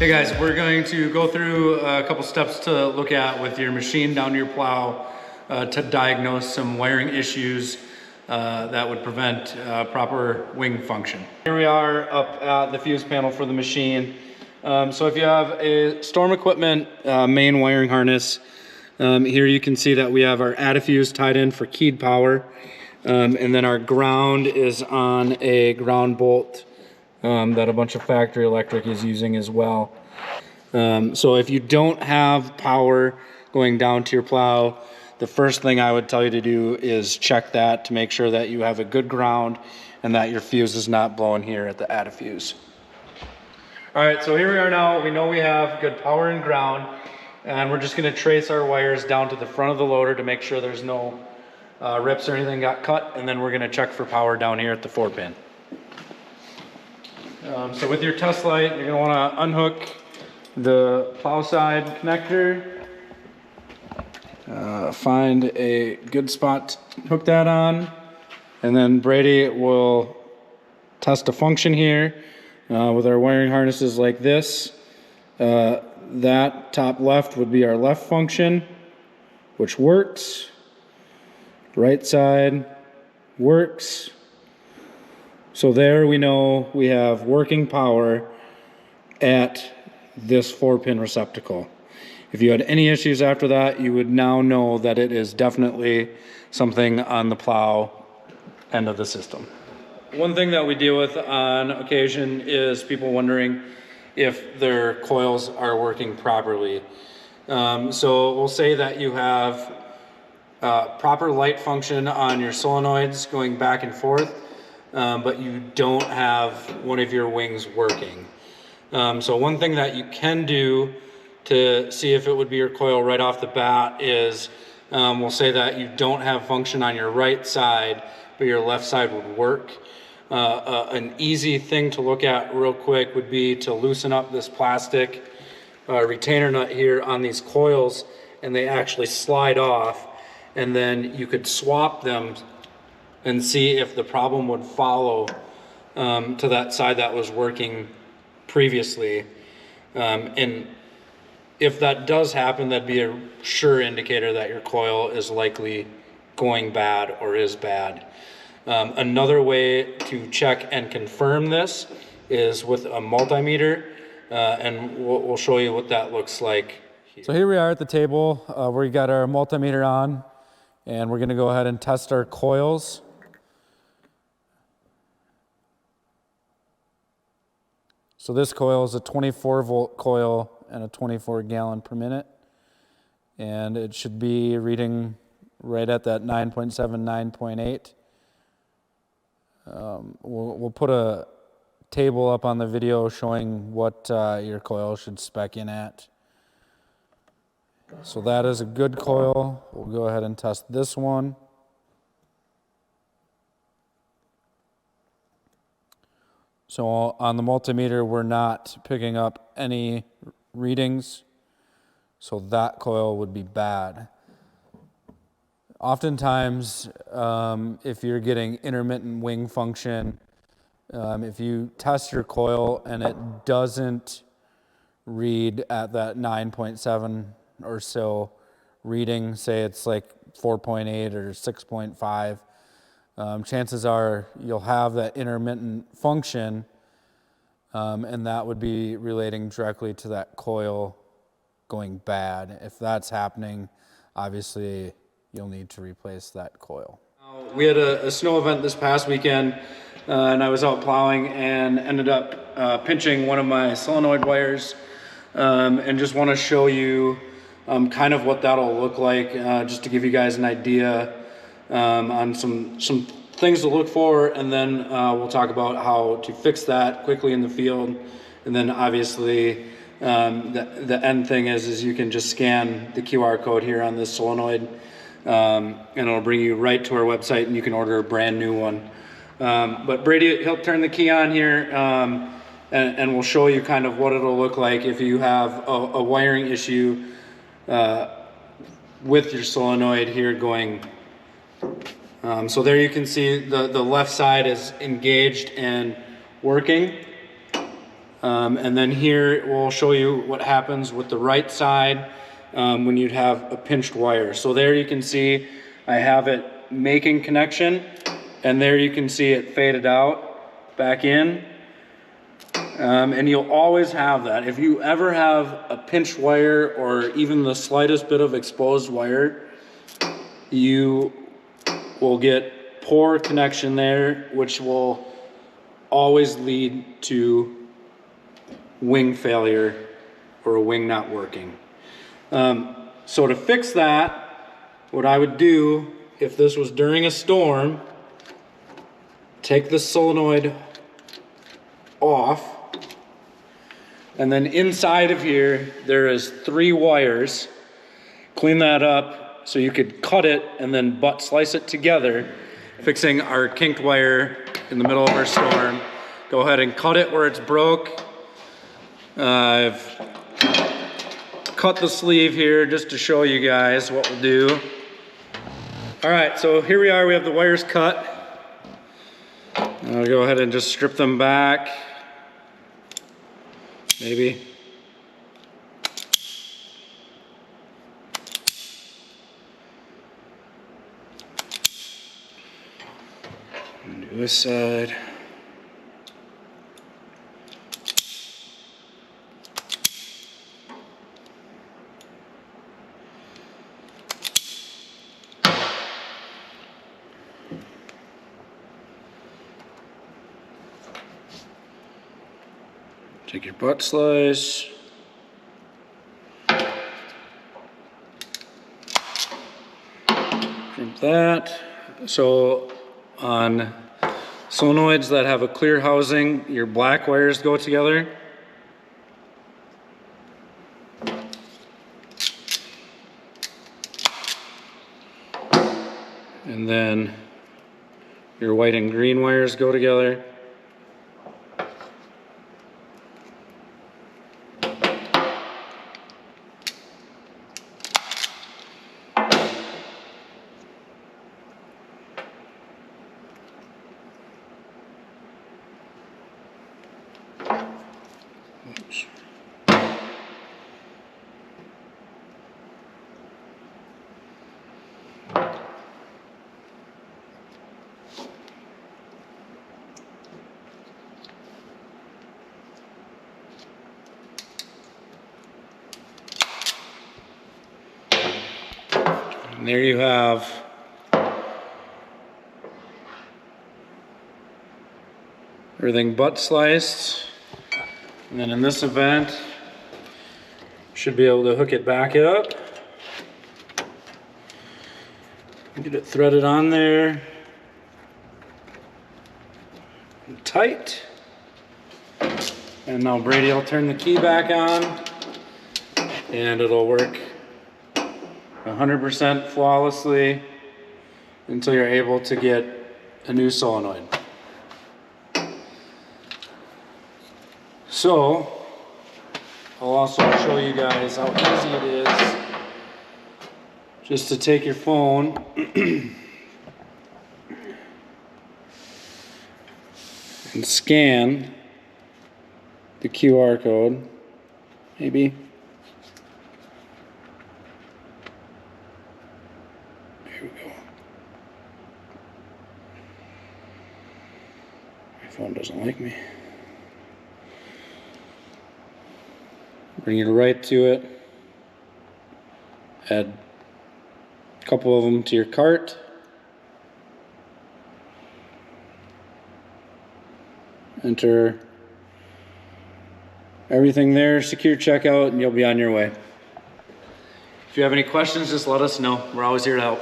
Hey guys, we're going to go through a couple steps to look at with your machine down to your plow to diagnose some wiring issues that would prevent proper wing function. Here we are up at the fuse panel for the machine. So if you have a storm equipment main wiring harness, here you can see that we have our addifuse tied in for keyed power, and then our ground is on a ground bolt that a bunch of factory electric is using as well. So if you don't have power going down to your plow, the first thing I would tell you to do is check that to make sure that you have a good ground and that your fuse is not blowing here at the addifuse. All right, so here we are now. We know we have good power and ground, and we're just going to trace our wires down to the front of the loader to make sure there's no rips or anything got cut, and then we're going to check for power down here at the 4-pin. So with your test light, you're going to want to unhook the plow side connector. Find a good spot to hook that on, and then Brady will test a function here with our wiring harnesses like this. That top left would be our left function, which works. Right side works. So there we know we have working power at this 4-pin receptacle. If you had any issues after that, you would now know that it is definitely something on the plow end of the system. One thing that we deal with on occasion is people wondering if their coils are working properly. So we'll say that you have proper light function on your solenoids going back and forth, but you don't have one of your wings working. So one thing that you can do to see if it would be your coil right off the bat is we'll say that you don't have function on your right side, but your left side would work. An easy thing to look at real quick would be to loosen up this plastic retainer nut here on these coils, and they actually slide off, and then you could swap them and see if the problem would follow to that side that was working previously. And if that does happen, that'd be a sure indicator that your coil is likely going bad or is bad. Another way to check and confirm this is with a multimeter, and we'll show you what that looks like here. So here we are at the table where we got our multimeter on, and we're going to go ahead and test our coils. So this coil is a 24-volt coil and a 24 gallon per minute, and it should be reading right at that 9.7, 9.8. We'll put a table up on the video showing what your coil should spec in at. So that is a good coil. We'll go ahead and test this one. So on the multimeter, we're not picking up any readings, so that coil would be bad. Oftentimes, if you're getting intermittent wing function, if you test your coil and it doesn't read at that 9.7 or so reading, say it's like 4.8 or 6.5, chances are you'll have that intermittent function, and that would be relating directly to that coil going bad. If that's happening, obviously you'll need to replace that coil. We had a snow event this past weekend, and I was out plowing and ended up pinching one of my solenoid wires, and just want to show you kind of what that'll look like, just to give you guys an idea on some things to look for, and then we'll talk about how to fix that quickly in the field. And then obviously the end thing is you can just scan the QR code here on this solenoid, and it'll bring you right to our website, and you can order a brand new one. But Brady, he'll turn the key on here, and we'll show you kind of what it'll look like if you have a wiring issue with your solenoid here going. So there you can see the left side is engaged and working. And then here we'll show you what happens with the right side when you'd have a pinched wire. So there you can see I have it making connection, and there you can see it faded out back in. And you'll always have that. If you ever have a pinched wire or even the slightest bit of exposed wire, you will get poor connection there, which will always lead to wing failure or a wing not working. So to fix that, what I would do if this was during a storm, take the solenoid off, and then inside of here there is 3 wires. Clean that up so you could cut it and then butt slice it together, fixing our kinked wire in the middle of our storm. Go ahead and cut it where it's broke. I've cut the sleeve here just to show you guys what we'll do. All right, so here we are, we have the wires cut. I'll go ahead and just strip them back. Maybe. And do this side. Take your butt slice. Crimp that. So on solenoids that have a clear housing, your black wires go together. And then your white and green wires go together. Oops. And there you have everything butt sliced. And then in this event, should be able to hook it back up. Get it threaded on there. And tight. And now Brady will turn the key back on and it'll work 100% flawlessly until you're able to get a new solenoid. So, I'll also show you guys how easy it is just to take your phone and scan the QR code, maybe. Here we go. My phone doesn't like me. Bring it right to it. Add a couple of them to your cart. Enter everything there, secure checkout, and you'll be on your way. If you have any questions, just let us know. We're always here to help.